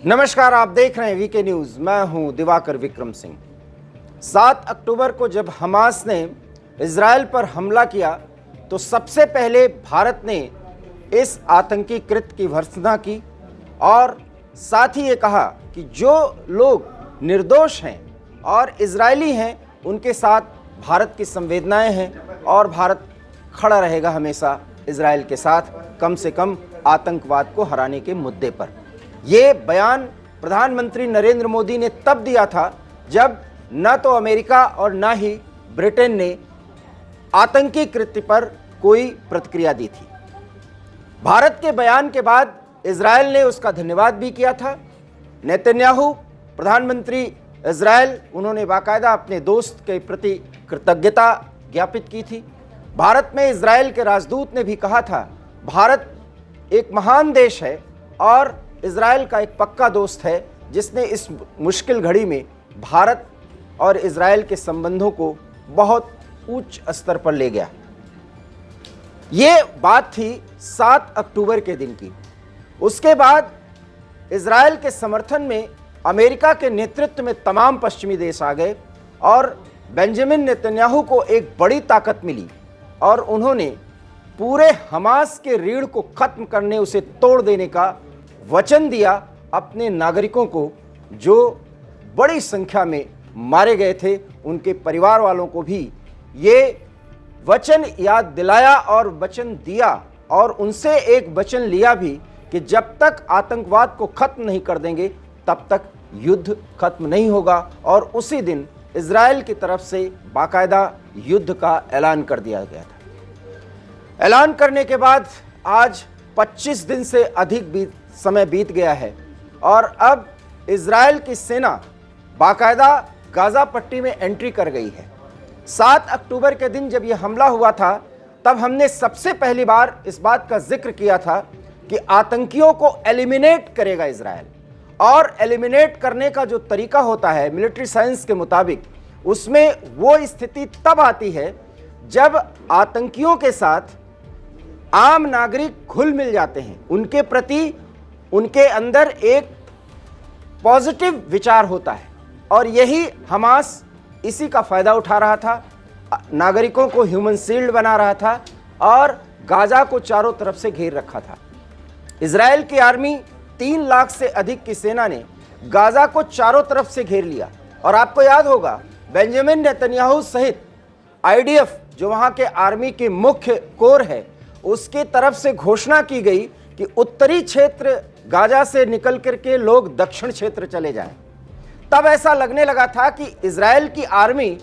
नमस्कार, आप देख रहे हैं वीके न्यूज। मैं हूं दिवाकर विक्रम सिंह। 7 अक्टूबर को जब हमास ने इजराइल पर हमला किया तो सबसे पहले भारत ने इस आतंकी कृत्य की भर्त्सना की और साथ ही ये कहा कि जो लोग निर्दोष हैं और इजरायली हैं उनके साथ भारत की संवेदनाएं हैं और भारत खड़ा रहेगा हमेशा इजराइल के साथ, कम से कम आतंकवाद को हराने के मुद्दे पर। ये बयान प्रधानमंत्री नरेंद्र मोदी ने तब दिया था जब न तो अमेरिका और न ही ब्रिटेन ने आतंकी कृत्य पर कोई प्रतिक्रिया दी थी। भारत के बयान के बाद इजराइल ने उसका धन्यवाद भी किया था। नेतन्याहू प्रधानमंत्री इजराइल, उन्होंने बाकायदा अपने दोस्त के प्रति कृतज्ञता ज्ञापित की थी। भारत में इजराइल के राजदूत ने भी कहा था भारत एक महान देश है और इजराइल का एक पक्का दोस्त है जिसने इस मुश्किल घड़ी में भारत और इजराइल के संबंधों को बहुत उच्च स्तर पर ले गया। ये बात थी 7 अक्टूबर के दिन की। उसके बाद इजराइल के समर्थन में अमेरिका के नेतृत्व में तमाम पश्चिमी देश आ गए और बेंजामिन नेतन्याहू को एक बड़ी ताकत मिली और उन्होंने पूरे हमास के रीढ़ को खत्म करने, उसे तोड़ देने का वचन दिया अपने नागरिकों को जो बड़ी संख्या में मारे गए थे। उनके परिवार वालों को भी ये वचन याद दिलाया और वचन दिया और उनसे एक वचन लिया भी कि जब तक आतंकवाद को खत्म नहीं कर देंगे तब तक युद्ध खत्म नहीं होगा। और उसी दिन इजराइल की तरफ से बाकायदा युद्ध का ऐलान कर दिया गया था। ऐलान करने के बाद आज 25 दिन से अधिक समय बीत गया है और अब इजराइल की सेना बाकायदा गाजा पट्टी में एंट्री कर गई है। 7 अक्टूबर के दिन जब यह हमला हुआ था तब हमने सबसे पहली बार इस बात का जिक्र किया था कि आतंकियों को एलिमिनेट करेगा इजराइल। और एलिमिनेट करने का जो तरीका होता है मिलिट्री साइंस के मुताबिक, उसमें वो स्थिति तब आती है जब आतंकियों के साथ आम नागरिक घुल मिल जाते हैं, उनके प्रति उनके अंदर एक पॉजिटिव विचार होता है। और यही हमास इसी का फायदा उठा रहा था, नागरिकों को ह्यूमन शील्ड बना रहा था और गाजा को चारों तरफ से घेर रखा था। इजराइल की आर्मी 3 लाख से अधिक की सेना ने गाजा को चारों तरफ से घेर लिया। और आपको याद होगा बेंजामिन नेतन्याहू सहित आईडीएफ, जो वहां के आर्मी के मुख्य कोर है, उसके तरफ से घोषणा की गई कि उत्तरी क्षेत्र गाजा से निकल करके लोग दक्षिण क्षेत्र चले जाएं। तब ऐसा लगने लगा था कि इजराइल की आर्मी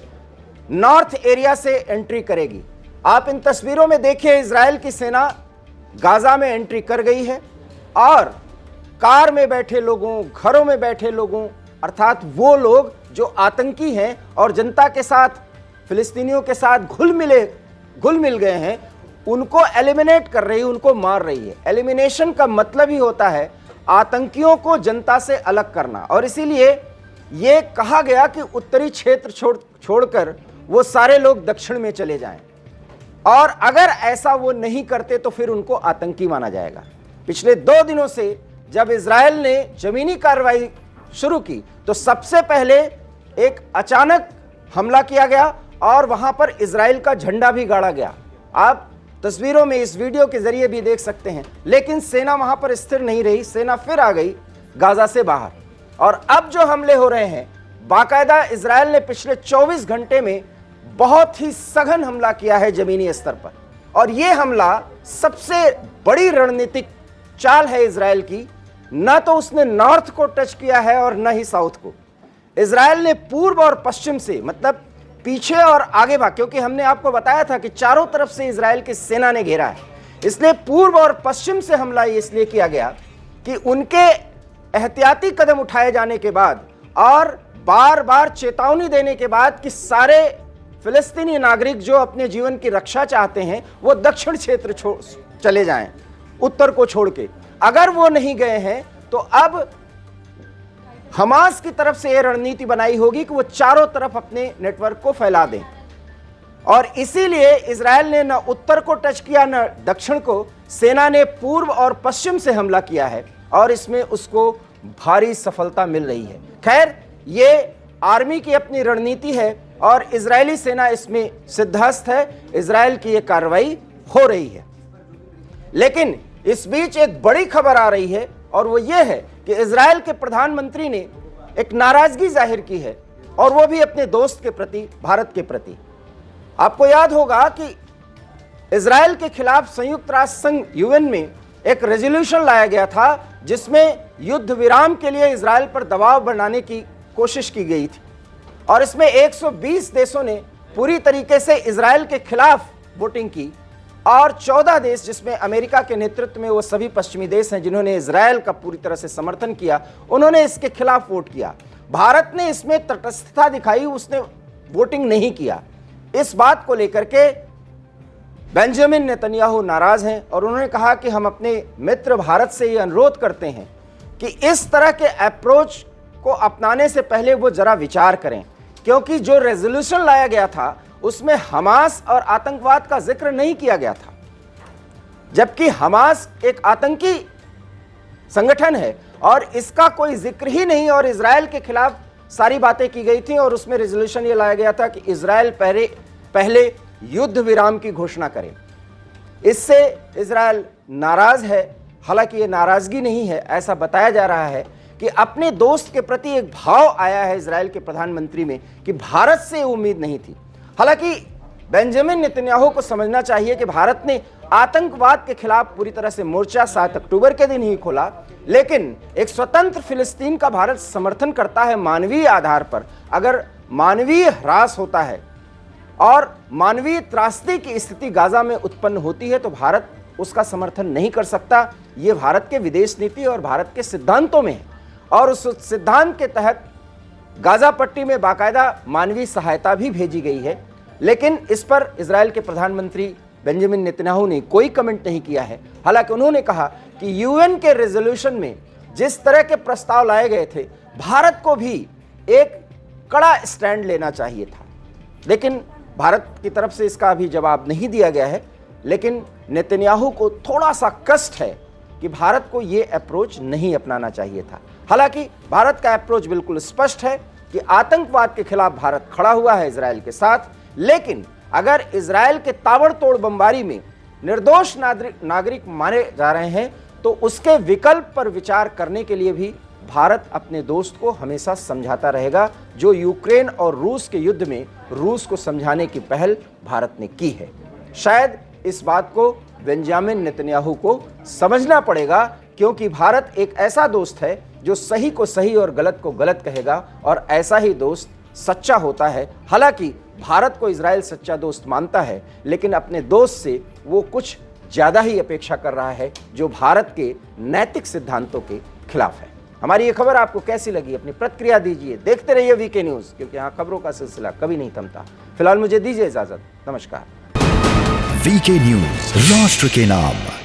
नॉर्थ एरिया से एंट्री करेगी। आप इन तस्वीरों में देखिए, इजराइल की सेना गाजा में एंट्री कर गई है और कार में बैठे लोगों, घरों में बैठे लोगों, अर्थात वो लोग जो आतंकी हैं और जनता के साथ, फिलिस्तीनियों के साथ घुल मिल गए हैं, उनको एलिमिनेट कर रही है, उनको मार रही है। एलिमिनेशन का मतलब ही होता है आतंकियों को जनता से अलग करना। और इसीलिए ये कहा गया कि उत्तरी क्षेत्र छोड़कर वो सारे लोग दक्षिण में चले जाएं और अगर ऐसा वो नहीं करते तो फिर उनको आतंकी माना जाएगा। पिछले 2 दिनों से जब इजराइल ने जमीनी कार्रवाई शुरू की तो सबसे पहले एक अचानक हमला किया गया और वहां पर इजराइल का झंडा भी गाड़ा गया। आप तस्वीरों में इस वीडियो के जरिए भी देख सकते हैं। लेकिन सेना वहां पर स्थिर नहीं रही, सेना फिर आ गई गाजा से बाहर। और अब जो हमले हो रहे हैं, बाकायदा इजराइल ने पिछले 24 घंटे में बहुत ही सघन हमला किया है जमीनी स्तर पर। और यह हमला सबसे बड़ी रणनीतिक चाल है इजराइल की। न तो उसने नॉर्थ को टच किया है और न ही साउथ को। इजराइल ने पूर्व और पश्चिम से, मतलब पीछे और आगे भाग, क्योंकि हमने आपको बताया था कि चारों तरफ से इजराइल की सेना ने घेरा है, इसलिए पूर्व और पश्चिम से हमला इसलिए किया गया कि उनके एहतियाती कदम उठाए जाने के बाद और बार बार चेतावनी देने के बाद कि सारे फिलिस्तीनी नागरिक जो अपने जीवन की रक्षा चाहते हैं वो दक्षिण क्षेत्र चले जाएं, उत्तर को छोड़ के। अगर वो नहीं गए हैं तो अब हमास की तरफ से यह रणनीति बनाई होगी कि वो चारों तरफ अपने नेटवर्क को फैला दें। और इसीलिए इजराइल ने न उत्तर को टच किया न दक्षिण को, सेना ने पूर्व और पश्चिम से हमला किया है और इसमें उसको भारी सफलता मिल रही है। खैर, ये आर्मी की अपनी रणनीति है और इजरायली सेना इसमें सिद्धहस्त है। इजरायल की ये कार्रवाई हो रही है। लेकिन इस बीच एक बड़ी खबर आ रही है और वो ये है कि इजरायल के प्रधानमंत्री ने एक नाराजगी जाहिर की है, और वो भी अपने दोस्त के प्रति, भारत के प्रति। आपको याद होगा कि इजरायल के खिलाफ संयुक्त राष्ट्र संघ यूएन में एक रेजोल्यूशन लाया गया था जिसमें युद्ध विराम के लिए इजरायल पर दबाव बनाने की कोशिश की गई थी, और इसमें 120 देशों ने पूरी तरीके से इजरायल के खिलाफ वोटिंग की, और 14 देश, जिसमें अमेरिका के नेतृत्व में वो सभी पश्चिमी देश हैं जिन्होंने इजरायल का पूरी तरह से समर्थन किया, उन्होंने इसके खिलाफ वोट किया। भारत ने इसमें तटस्थता दिखाई, उसने वोटिंग नहीं किया। इस बात को लेकर के बेंजामिन नेतन्याहू नाराज हैं और उन्होंने कहा कि हम अपने मित्र भारत से ये अनुरोध करते हैं कि इस तरह के अप्रोच को अपनाने से पहले वो जरा विचार करें, क्योंकि जो रेजोल्यूशन लाया गया था उसमें हमास और आतंकवाद का जिक्र नहीं किया गया था, जबकि हमास एक आतंकी संगठन है और इसका कोई जिक्र ही नहीं, और इजरायल के खिलाफ सारी बातें की गई थी, और उसमें रेजोल्यूशन ये लाया गया था कि इजरायल पहले युद्ध विराम की घोषणा करे। इससे इजरायल नाराज है। हालांकि ये नाराजगी नहीं है, ऐसा बताया जा रहा है कि अपने दोस्त के प्रति एक भाव आया है इजरायल के प्रधानमंत्री में कि भारत से उम्मीद नहीं थी। हालांकि बेंजामिन नेतन्याहू को समझना चाहिए कि भारत ने आतंकवाद के खिलाफ पूरी तरह से मोर्चा 7 अक्टूबर के दिन ही खोला, लेकिन एक स्वतंत्र फिलिस्तीन का भारत समर्थन करता है मानवीय आधार पर। अगर मानवीय ह्रास होता है और मानवीय त्रासदी की स्थिति गाजा में उत्पन्न होती है तो भारत उसका समर्थन नहीं कर सकता। ये भारत के विदेश नीति और भारत के सिद्धांतों में है, और उस सिद्धांत के तहत गाजा पट्टी में बाकायदा मानवीय सहायता भी भेजी गई है। लेकिन इस पर इजरायल के प्रधानमंत्री बेंजामिन नेतन्याहू ने कोई कमेंट नहीं किया है। हालांकि उन्होंने कहा कि यूएन के रेजोल्यूशन में जिस तरह के प्रस्ताव लाए गए थे, भारत को भी एक कड़ा स्टैंड लेना चाहिए था, लेकिन भारत की तरफ से इसका अभी जवाब नहीं दिया गया है। लेकिन नेतन्याहू को थोड़ा सा कष्ट है कि भारत को ये अप्रोच नहीं अपनाना चाहिए था। हालांकि भारत का अप्रोच बिल्कुल स्पष्ट है कि आतंकवाद के खिलाफ भारत खड़ा हुआ है इजरायल के साथ, लेकिन अगर इजरायल के ताबड़तोड़ बमबारी में निर्दोष नागरिक मारे जा रहे हैं तो उसके विकल्प पर विचार करने के लिए भी भारत अपने दोस्त को हमेशा समझाता रहेगा, जो यूक्रेन और रूस के युद्ध में रूस को समझाने की पहल भारत ने की है। शायद इस बात को बेंजामिन नेतन्याहू को समझना पड़ेगा, क्योंकि भारत एक ऐसा दोस्त है जो सही को सही और गलत को गलत कहेगा, और ऐसा ही दोस्त सच्चा होता है। हालांकि भारत को इजरायल सच्चा दोस्त मानता है, लेकिन अपने दोस्त से वो कुछ ज़्यादा ही अपेक्षा कर रहा है जो भारत के नैतिक सिद्धांतों के खिलाफ है। हमारी ये खबर आपको कैसी लगी? अपनी प्रतिक्रिया दीजिए। देखते रहिए वीके न्यूज़, क्योंकि यहाँ खबरों का सिलसिला कभी नहीं थमता। फिलहाल मुझे दीजिए इजाज़त। नमस्कार। वीके न्यूज़, राष्ट्र के नाम।